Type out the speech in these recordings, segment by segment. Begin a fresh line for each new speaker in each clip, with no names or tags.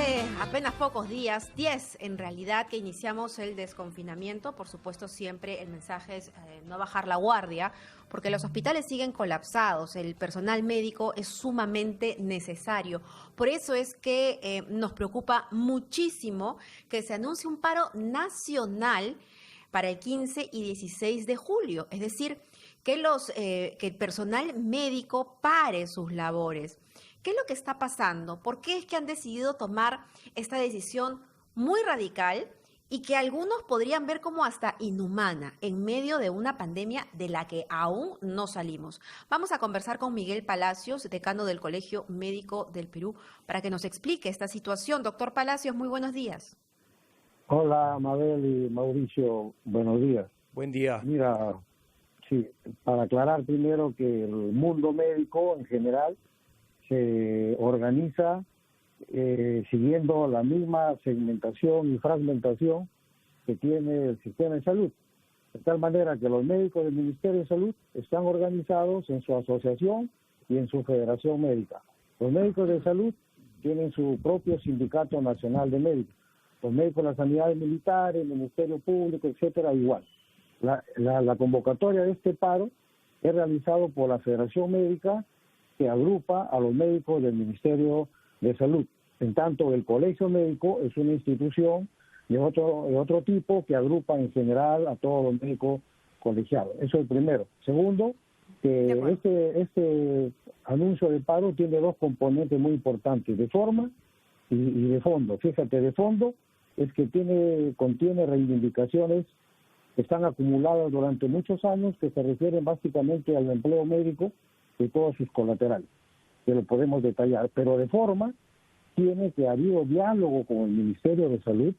Hace apenas pocos días, 10 en realidad, que iniciamos el desconfinamiento. Por supuesto, siempre el mensaje es no bajar la guardia, porque los hospitales siguen colapsados, el personal médico es sumamente necesario. Por eso es que nos preocupa muchísimo que se anuncie un paro nacional para el 15 y 16 de julio, es decir, que el personal médico pare sus labores. ¿Qué es lo que está pasando? ¿Por qué es que han decidido tomar esta decisión muy radical y que algunos podrían ver como hasta inhumana en medio de una pandemia de la que aún no salimos? Vamos a conversar con Miguel Palacios, decano del Colegio Médico del Perú, para que nos explique esta situación. Doctor Palacios, muy buenos días.
Hola, Mabel y Mauricio, buenos días.
Buen día.
Mira, sí, para aclarar primero que el mundo médico en general se organiza siguiendo la misma segmentación y fragmentación que tiene el sistema de salud. De tal manera que los médicos del Ministerio de Salud están organizados en su asociación y en su federación médica. Los médicos de salud tienen su propio sindicato nacional de médicos. Los médicos de las sanidades militares, el Ministerio Público, etcétera, igual. La convocatoria de este paro es realizado por la Federación Médica, que agrupa a los médicos del Ministerio de Salud. En tanto, el Colegio Médico es una institución de otro tipo que agrupa en general a todos los médicos colegiados. Eso es el primero. Segundo, que este anuncio de paro tiene dos componentes muy importantes, de forma y de fondo. Fíjate, de fondo es que contiene reivindicaciones que están acumuladas durante muchos años, que se refieren básicamente al empleo médico y todos sus colaterales, que lo podemos detallar. Pero de forma tiene que ha habido diálogo con el Ministerio de Salud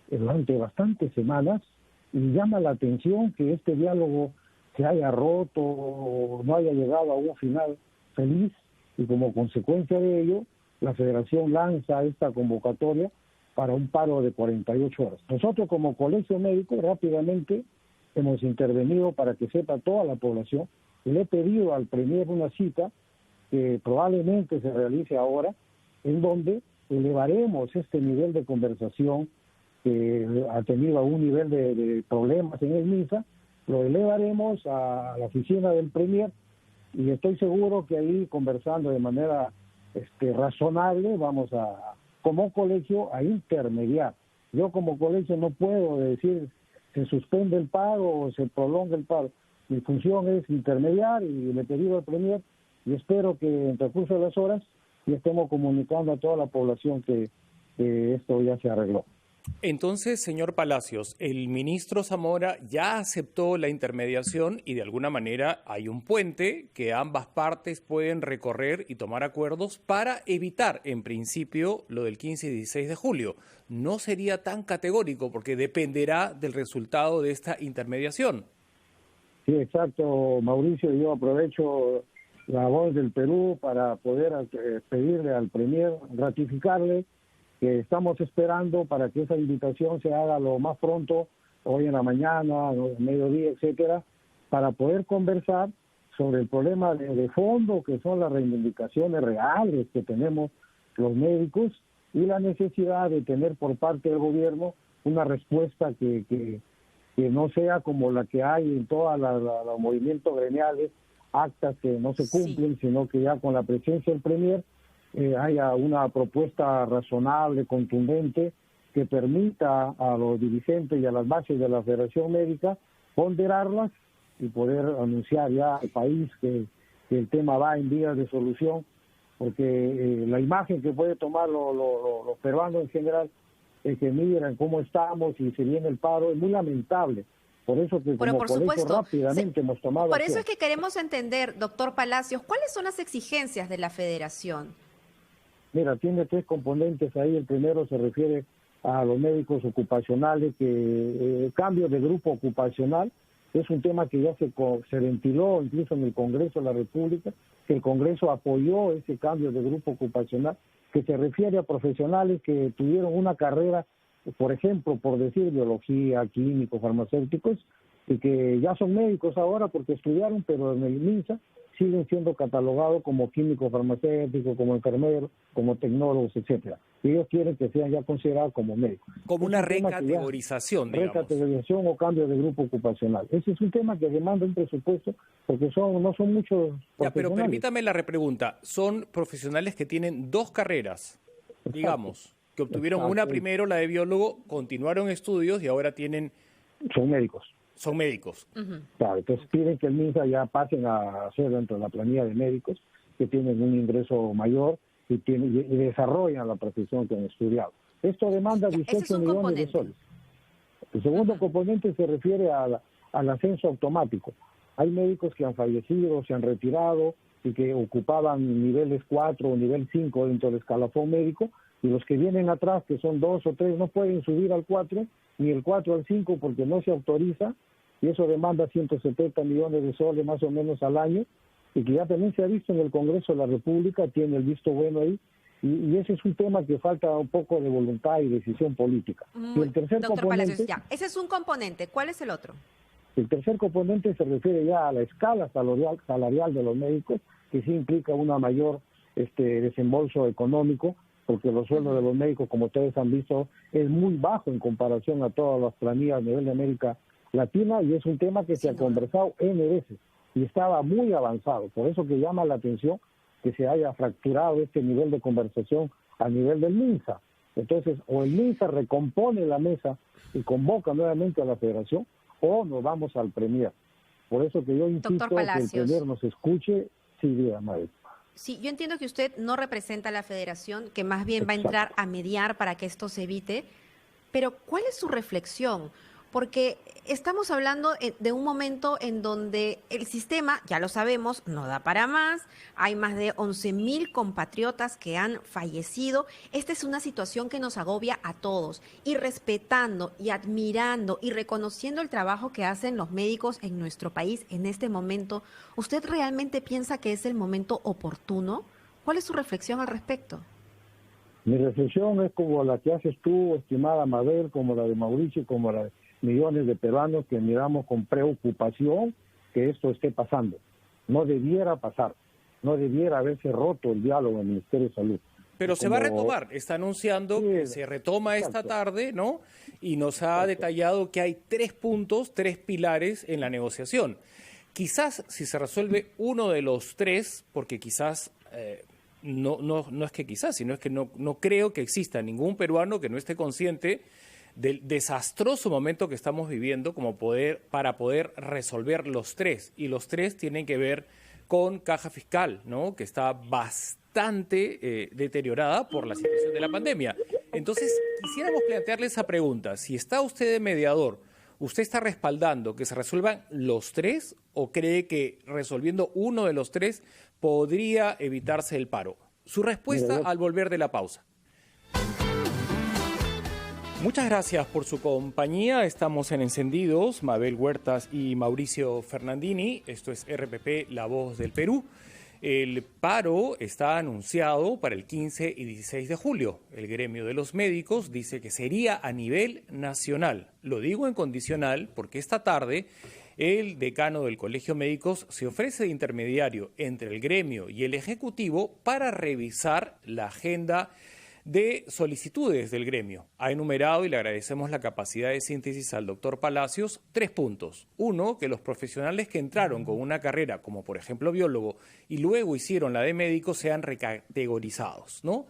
durante bastantes semanas, y llama la atención que este diálogo se haya roto o no haya llegado a un final feliz, y como consecuencia de ello, la Federación lanza esta convocatoria para un paro de 48 horas. Nosotros como Colegio Médico rápidamente hemos intervenido para que sepa toda la población. Le he pedido al Premier una cita que probablemente se realice ahora, en donde elevaremos este nivel de conversación que ha tenido un nivel de problemas en el MINSA, lo elevaremos a la oficina del Premier, y estoy seguro que ahí, conversando de manera razonable, vamos como colegio a intermediar. Yo como colegio no puedo decir se suspende el paro o se prolonga el paro. Mi función es intermediar, y le he pedido al Premier, y espero que en el transcurso de las horas ya estemos comunicando a toda la población que esto ya se arregló.
Entonces, señor Palacios, el ministro Zamora ya aceptó la intermediación y de alguna manera hay un puente que ambas partes pueden recorrer y tomar acuerdos para evitar, en principio, lo del 15 y 16 de julio. No sería tan categórico porque dependerá del resultado de esta intermediación.
Sí, exacto, Mauricio. Yo aprovecho la voz del Perú para poder pedirle al Premier, ratificarle que estamos esperando para que esa invitación se haga lo más pronto, hoy en la mañana, mediodía, etcétera, para poder conversar sobre el problema de fondo, que son las reivindicaciones reales que tenemos los médicos, y la necesidad de tener por parte del gobierno una respuesta que no sea como la que hay en todos los movimientos gremiales, actas que no se cumplen, sino que ya con la presencia del Premier haya una propuesta razonable, contundente, que permita a los dirigentes y a las bases de la Federación Médica ponderarlas y poder anunciar ya al país que el tema va en vías de solución, porque la imagen que puede tomar los peruanos en general es que miren cómo estamos y se viene el paro, es muy lamentable. Por eso que como colegio rápidamente hemos tomado
Por
acción.
eso es que queremos entender, doctor Palacios, ¿cuáles son las exigencias de la Federación?
Mira, tiene tres componentes ahí. El primero se refiere a los médicos ocupacionales, que el cambio de grupo ocupacional es un tema que ya se ventiló incluso en el Congreso de la República, que el Congreso apoyó ese cambio de grupo ocupacional, que se refiere a profesionales que tuvieron una carrera, por ejemplo, por decir biología, químicos, farmacéuticos, y que ya son médicos ahora porque estudiaron, pero en el MINSA siguen siendo catalogados como químicos farmacéuticos, como enfermeros, como tecnólogos, etcétera. Y ellos quieren que sean ya considerados como médicos.
Como una recategorización, digamos.
Recategorización o cambio de grupo ocupacional. Ese es un tema que demanda un presupuesto porque no son muchos
ya, pero permítame la repregunta. Son profesionales que tienen 2 carreras,
Exacto.
digamos, que obtuvieron una primero, la de biólogo, continuaron estudios y ahora
son médicos.
Son médicos.
Claro, entonces piden que el MINSA ya pasen a ser dentro de la planilla de médicos que tienen un ingreso mayor y desarrollan la profesión que han estudiado. Esto demanda 18 millones de soles. El segundo componente se refiere al ascenso automático. Hay médicos que han fallecido, se han retirado y que ocupaban niveles 4 o nivel 5 dentro del escalafón médico, y los que vienen atrás, que son 2 o 3, no pueden subir al 4, ni el 4 al 5 porque no se autoriza, y eso demanda 170 millones de soles más o menos al año, y que ya también se ha visto en el Congreso de la República, tiene el visto bueno ahí, y ese es un tema que falta un poco de voluntad y decisión política. Y el tercer
Doctor
componente,
Palacios, ya, ese es un componente. ¿Cuál es el otro?
El tercer componente se refiere ya a la escala salarial de los médicos, que sí implica una mayor desembolso económico, porque los sueldos de los médicos, como ustedes han visto, es muy bajo en comparación a todas las planillas a nivel de América Latina, y es un tema que se ha conversado N veces y estaba muy avanzado. Por eso que llama la atención que se haya fracturado este nivel de conversación a nivel del MINSA. Entonces, o el MINSA recompone la mesa y convoca nuevamente a la federación, o nos vamos al Premier. Por eso que yo insisto que el Premier nos escuche. Sí, dígame.
Sí, yo entiendo que usted no representa a la federación, que más bien va a entrar a mediar para que esto se evite, pero ¿cuál es su reflexión? Porque estamos hablando de un momento en donde el sistema, ya lo sabemos, no da para más, hay más de 11.000 compatriotas que han fallecido. Esta es una situación que nos agobia a todos, y respetando y admirando y reconociendo el trabajo que hacen los médicos en nuestro país en este momento, ¿usted realmente piensa que es el momento oportuno? ¿Cuál es su reflexión al respecto?
Mi reflexión es como la que haces tú, estimada Mabel, como la de Mauricio, como la de millones de peruanos que miramos con preocupación que esto esté pasando. No debiera pasar, no debiera haberse roto el diálogo en el Ministerio de Salud.
Pero se va a retomar, está anunciando que se retoma esta tarde, ¿no? Y nos ha detallado que hay 3 puntos, 3 pilares en la negociación. Quizás si se resuelve uno de los 3, porque quizás, no es que quizás, sino es que no creo que exista ningún peruano que no esté consciente del desastroso momento que estamos viviendo para poder resolver los 3. Y los 3 tienen que ver con caja fiscal, ¿no? Que está bastante deteriorada por la situación de la pandemia. Entonces, quisiéramos plantearle esa pregunta. Si está usted de mediador, ¿usted está respaldando que se resuelvan los 3 o cree que resolviendo uno de los 3 podría evitarse el paro? Su respuesta al volver de la pausa. Muchas gracias por su compañía. Estamos en Encendidos, Mabel Huertas y Mauricio Fernandini. Esto es RPP, La Voz del Perú. El paro está anunciado para el 15 y 16 de julio. El gremio de los médicos dice que sería a nivel nacional. Lo digo en condicional porque esta tarde el decano del Colegio Médicos se ofrece de intermediario entre el gremio y el Ejecutivo para revisar la agenda de solicitudes del gremio. Ha enumerado, y le agradecemos la capacidad de síntesis al doctor Palacios, 3 puntos. 1, que los profesionales que entraron con una carrera, como por ejemplo biólogo, y luego hicieron la de médico, sean recategorizados, ¿no?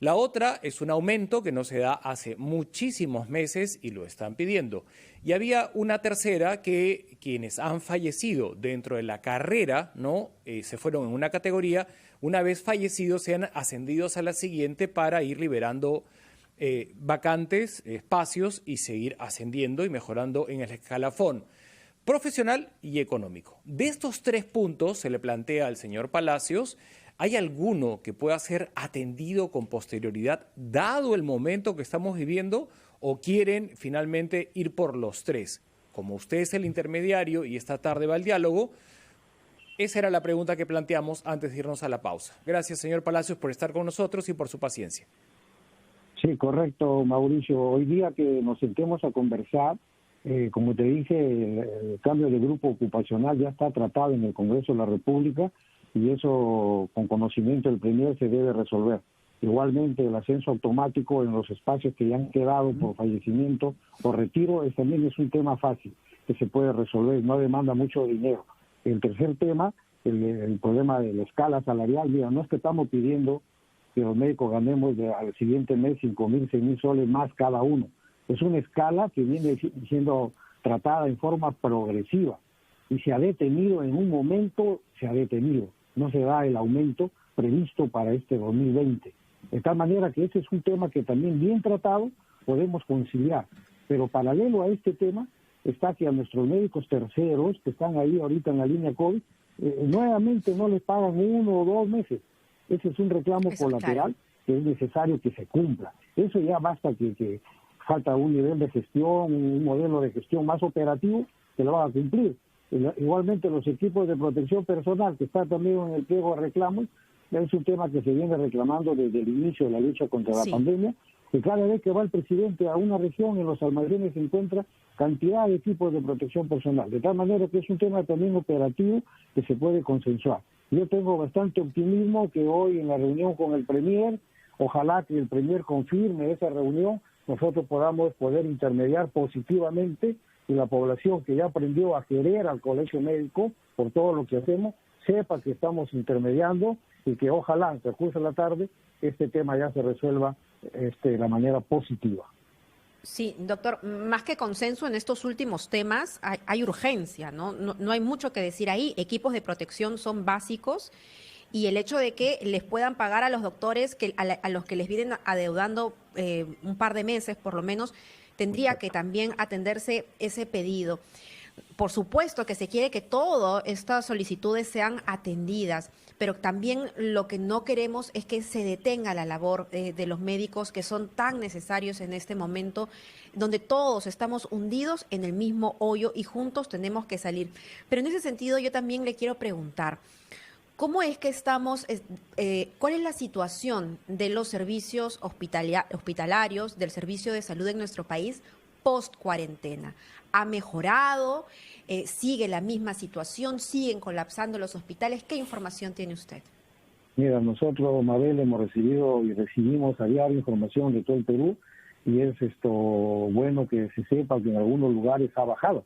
La otra es un aumento que no se da hace muchísimos meses y lo están pidiendo. Y había una tercera, que quienes han fallecido dentro de la carrera, ¿no? Se fueron en una categoría, una vez fallecidos sean ascendidos a la siguiente para ir liberando vacantes, espacios y seguir ascendiendo y mejorando en el escalafón profesional y económico. De estos 3 puntos se le plantea al señor Palacios, ¿hay alguno que pueda ser atendido con posterioridad dado el momento que estamos viviendo o quieren finalmente ir por los 3? Como usted es el intermediario y esta tarde va el diálogo, esa era la pregunta que planteamos antes de irnos a la pausa. Gracias, señor Palacios, por estar con nosotros y por su paciencia.
Sí, correcto, Mauricio. Hoy día que nos sentemos a conversar, como te dije, el cambio de grupo ocupacional ya está tratado en el Congreso de la República y eso con conocimiento del Premier se debe resolver. Igualmente el ascenso automático en los espacios que ya han quedado por fallecimiento o retiro también es un tema fácil que se puede resolver, no demanda mucho dinero. El tercer tema, el problema de la escala salarial, mira, no es que estamos pidiendo que los médicos ganemos al siguiente mes 5.000, 6.000 soles más cada uno. Es una escala que viene siendo tratada en forma progresiva y se ha detenido en un momento, no se da el aumento previsto para este 2020. De tal manera que ese es un tema que también bien tratado podemos conciliar. Pero paralelo a este tema está que a nuestros médicos terceros que están ahí ahorita en la línea COVID, nuevamente no les pagan 1 o 2 meses. Ese es un reclamo colateral que es necesario que se cumpla. Eso ya basta que falta un nivel de gestión, un modelo de gestión más operativo que lo van a cumplir. Igualmente los equipos de protección personal que está también en el pliego de reclamos, es un tema que se viene reclamando desde el inicio de la lucha contra la pandemia, que cada vez que va el presidente a una región, en los almacenes se encuentra cantidad de equipos de protección personal, de tal manera que es un tema también operativo que se puede consensuar. Yo tengo bastante optimismo que hoy en la reunión con el Premier, ojalá que el Premier confirme esa reunión, nosotros podamos poder intermediar positivamente y la población que ya aprendió a querer al colegio médico por todo lo que hacemos, sepa que estamos intermediando y que ojalá en transcurso de la tarde este tema ya se resuelva de la manera positiva.
Sí, doctor, más que consenso en estos últimos temas, hay urgencia, ¿no? No hay mucho que decir ahí. Equipos de protección son básicos y el hecho de que les puedan pagar a los doctores, a los que les vienen adeudando un par de meses por lo menos, tendría que también atenderse ese pedido. Por supuesto que se quiere que todas estas solicitudes sean atendidas, pero también lo que no queremos es que se detenga la labor de los médicos que son tan necesarios en este momento, donde todos estamos hundidos en el mismo hoyo y juntos tenemos que salir. Pero en ese sentido yo también le quiero preguntar, ¿cómo es que estamos, cuál es la situación de los servicios hospitalarios, del servicio de salud en nuestro país post-cuarentena? ¿Ha mejorado? ¿Sigue la misma situación? ¿Siguen colapsando los hospitales? ¿Qué información tiene usted?
Mira, nosotros, Mabel, hemos recibido y recibimos a diario información de todo el Perú y es bueno que se sepa que en algunos lugares ha bajado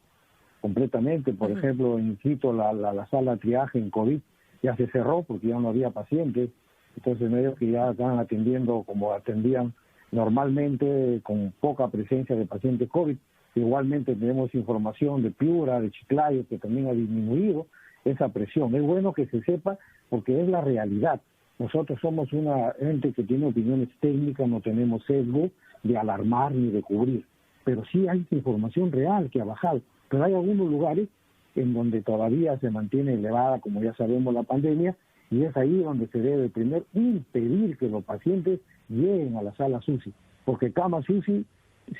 completamente. Por ejemplo, en Quito la sala de triaje en COVID ya se cerró porque ya no había pacientes. Entonces, ellos que ya están atendiendo como atendían normalmente, con poca presencia de pacientes COVID. Igualmente tenemos información de Piura, de Chiclayo, que también ha disminuido esa presión. Es bueno que se sepa porque es la realidad. Nosotros somos una ente que tiene opiniones técnicas, no tenemos sesgo de alarmar ni de cubrir. Pero sí hay información real que ha bajado. Pero hay algunos lugares en donde todavía se mantiene elevada, como ya sabemos, la pandemia, y es ahí donde se debe primero impedir que los pacientes lleguen a la sala UCI, porque camas UCI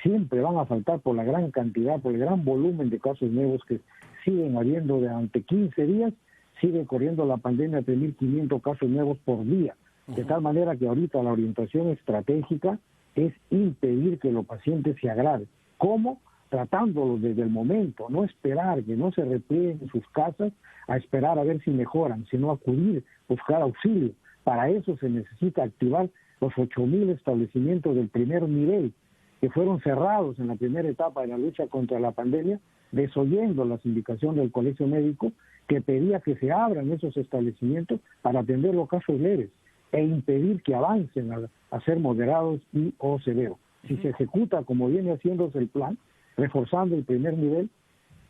siempre van a faltar por la gran cantidad, por el gran volumen de casos nuevos que siguen habiendo durante 15 días, sigue corriendo la pandemia de 1.500 casos nuevos por día, de tal manera que ahorita la orientación estratégica es impedir que los pacientes se agraven. ¿Cómo? Tratándolos desde el momento, no esperar que no se replieguen en sus casas a esperar a ver si mejoran, sino acudir, buscar auxilio. Para eso se necesita activar los 8.000 establecimientos del primer nivel, que fueron cerrados en la primera etapa de la lucha contra la pandemia, desoyendo las indicaciones del Colegio Médico, que pedía que se abran esos establecimientos para atender los casos leves e impedir que avancen a ser moderados y o severos. Si se ejecuta como viene haciéndose el plan, reforzando el primer nivel,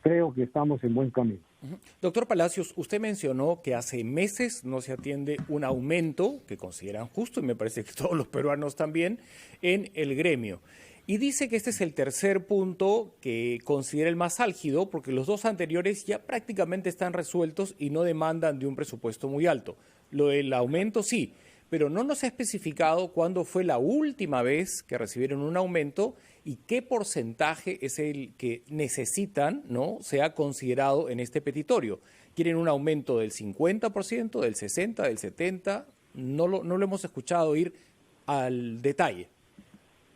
creo que estamos en buen camino.
Doctor Palacios, usted mencionó que hace meses no se atiende un aumento, que consideran justo, y me parece que todos los peruanos también, en el gremio. Y dice que este es el tercer punto que considera el más álgido, porque los dos anteriores ya prácticamente están resueltos y no demandan de un presupuesto muy alto. Lo del aumento sí, pero no nos ha especificado cuándo fue la última vez que recibieron un aumento y qué porcentaje es el que necesitan, ¿no?, sea considerado en este petitorio. ¿Quieren un aumento del 50%, del 60%, del 70%? No lo hemos escuchado ir al detalle.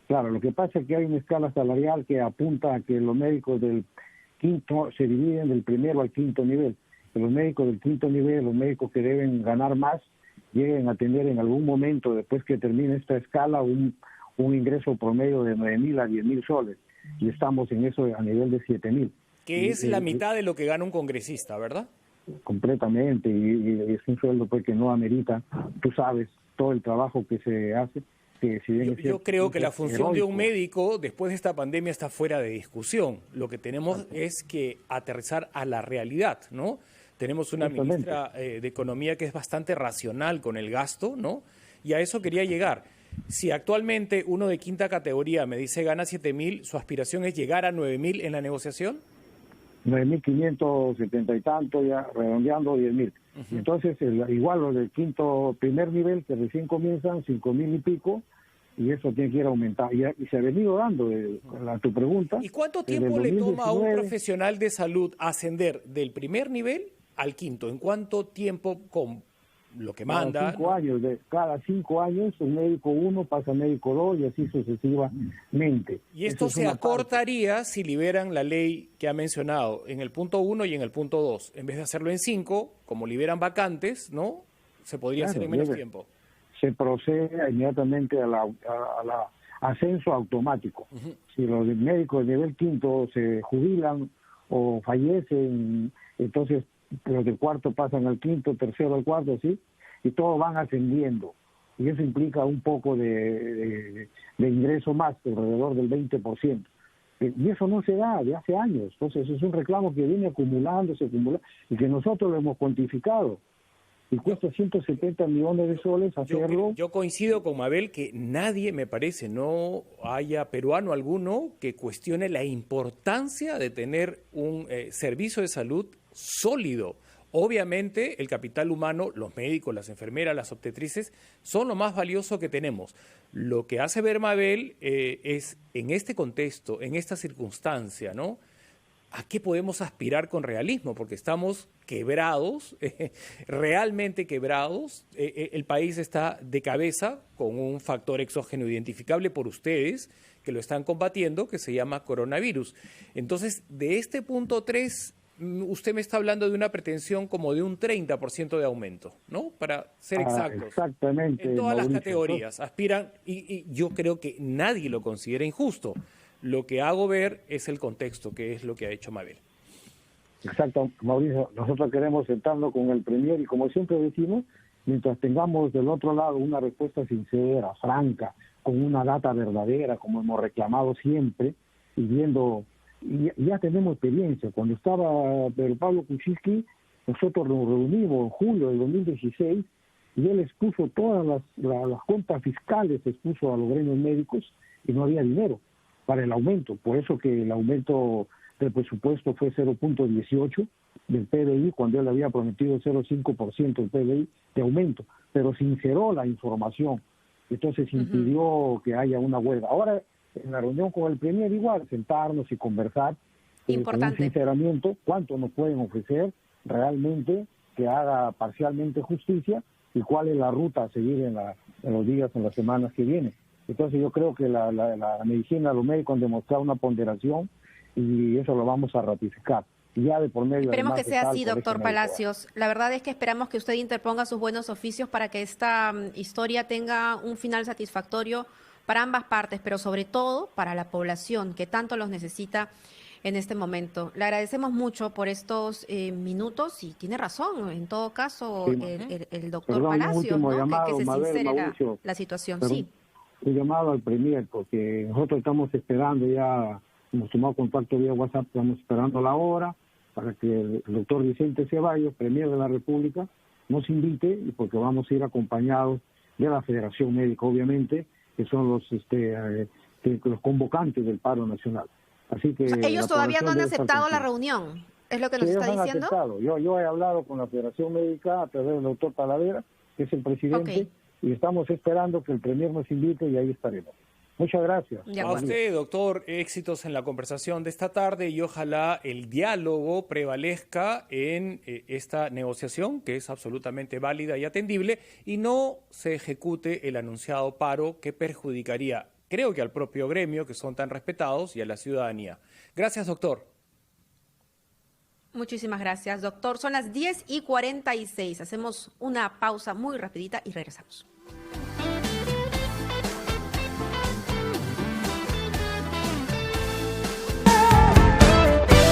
Claro, lo que pasa es que hay una escala salarial que apunta a que los médicos del quinto se dividen del primero al quinto nivel. Que los médicos del quinto nivel, los médicos que deben ganar más, lleguen a tener en algún momento, después que termine esta escala, un ingreso promedio de 9.000 a 10.000 soles. Y estamos en eso a nivel de 7.000.
Que es la mitad de lo que gana un congresista, ¿verdad?
Completamente, y es un sueldo pues que no amerita, tú sabes, todo el trabajo que se hace. Que si bien
Yo creo que la función de un
heroico,
médico después de esta pandemia está fuera de discusión. Lo que tenemos es que aterrizar a la realidad, ¿no? Tenemos una ministra de Economía que es bastante racional con el gasto, ¿no? Y a eso quería llegar. Si actualmente uno de quinta categoría me dice gana 7.000, ¿su aspiración es llegar a 9.000 en la negociación?
9.570 y tanto, ya redondeando 10.000. Entonces, igual los del primer nivel, que recién comienzan, 5.000 y pico, y eso tiene que ir aumentando. Y se ha venido dando, a tu pregunta.
¿Y cuánto tiempo le toma a un profesional de salud ascender del primer nivel al quinto? ¿En cuánto tiempo con lo que manda?
Cada 5 años, un médico 1 pasa a médico 2 y así sucesivamente.
Y esto se acortaría si liberan la ley que ha mencionado en el punto 1 y en el punto 2. En vez de hacerlo en 5, como liberan vacantes, ¿no? Se podría hacer en menos tiempo.
Se procede inmediatamente a la ascenso automático. Si los médicos de nivel quinto se jubilan o fallecen, entonces los del cuarto pasan al quinto, tercero al cuarto, ¿sí? Y todos van ascendiendo. Y eso implica un poco de ingreso más, alrededor del 20%. Y eso no se da de hace años. Entonces es un reclamo que viene acumulándose, y que nosotros lo hemos cuantificado. Y cuesta 170 millones de soles hacerlo.
Yo coincido con Mabel que nadie, me parece, no haya peruano alguno que cuestione la importancia de tener un servicio de salud sólido. Obviamente, el capital humano, los médicos, las enfermeras, las obstetrices, son lo más valioso que tenemos. Lo que hace ver Mabel es, en este contexto, en esta circunstancia, ¿no?, ¿a qué podemos aspirar con realismo? Porque estamos quebrados, realmente quebrados. El país está de cabeza con un factor exógeno identificable por ustedes, que lo están combatiendo, que se llama coronavirus. Entonces, de este punto 3, usted me está hablando de una pretensión como de un 30% de aumento, ¿no? Para ser exactos.
Exactamente.
En todas
Mauricio,
las categorías aspiran, y yo creo que nadie lo considera injusto. Lo que hago ver es el contexto, que es lo que ha hecho Mabel.
Exacto, Mauricio. Nosotros queremos sentarnos con el Premier y, como siempre decimos, mientras tengamos del otro lado una respuesta sincera, franca, con una data verdadera, como hemos reclamado siempre, y viendo, y ya tenemos experiencia. Cuando estaba Pedro Pablo Kuczynski, nosotros nos reunimos en julio del 2016 y él expuso todas las cuentas fiscales, expuso a los gremios médicos y no había dinero para el aumento. Por eso que el aumento del presupuesto fue 0.18 del PBI, cuando él había prometido 0.5% del PBI de aumento, pero sinceró la información, entonces impidió que haya una huelga. Ahora, en la reunión con el Premier, igual, sentarnos y conversar con un sinceramiento, cuánto nos pueden ofrecer realmente que haga parcialmente justicia y cuál es la ruta a seguir en los días, en las semanas que vienen. Entonces yo creo que la medicina, los médicos han demostrado una ponderación y eso lo vamos a ratificar. Y ya de por medio.
Esperemos que sea así, doctor Palacios. La verdad es que esperamos que usted interponga sus buenos oficios para que esta historia tenga un final satisfactorio para ambas partes, pero sobre todo para la población que tanto los necesita en este momento. Le agradecemos mucho por estos minutos y tiene razón, en todo caso, sí, el doctor Palacios, ¿no?
Llamado,
que se sincere
Mauricio,
la situación.
Sí. He llamado al Premier porque nosotros estamos esperando, ya hemos tomado contacto vía WhatsApp, estamos esperando la hora para que el doctor Vicente Ceballos, Premier de la República, nos invite, y porque vamos a ir acompañados de la Federación Médica, obviamente, que son los convocantes del paro nacional. Así que
ellos todavía no han aceptado la reunión, es lo que nos está diciendo.
Yo he hablado con la Federación Médica a través del doctor Talavera, que es el presidente, y estamos esperando que el Premier nos invite y ahí estaremos. Muchas gracias.
A usted, doctor, éxitos en la conversación de esta tarde y ojalá el diálogo prevalezca en esta negociación, que es absolutamente válida y atendible, y no se ejecute el anunciado paro que perjudicaría creo que al propio gremio, que son tan respetados, y a la ciudadanía. Gracias, doctor.
Muchísimas gracias, doctor. Son las 10:46. Hacemos una pausa muy rapidita y regresamos.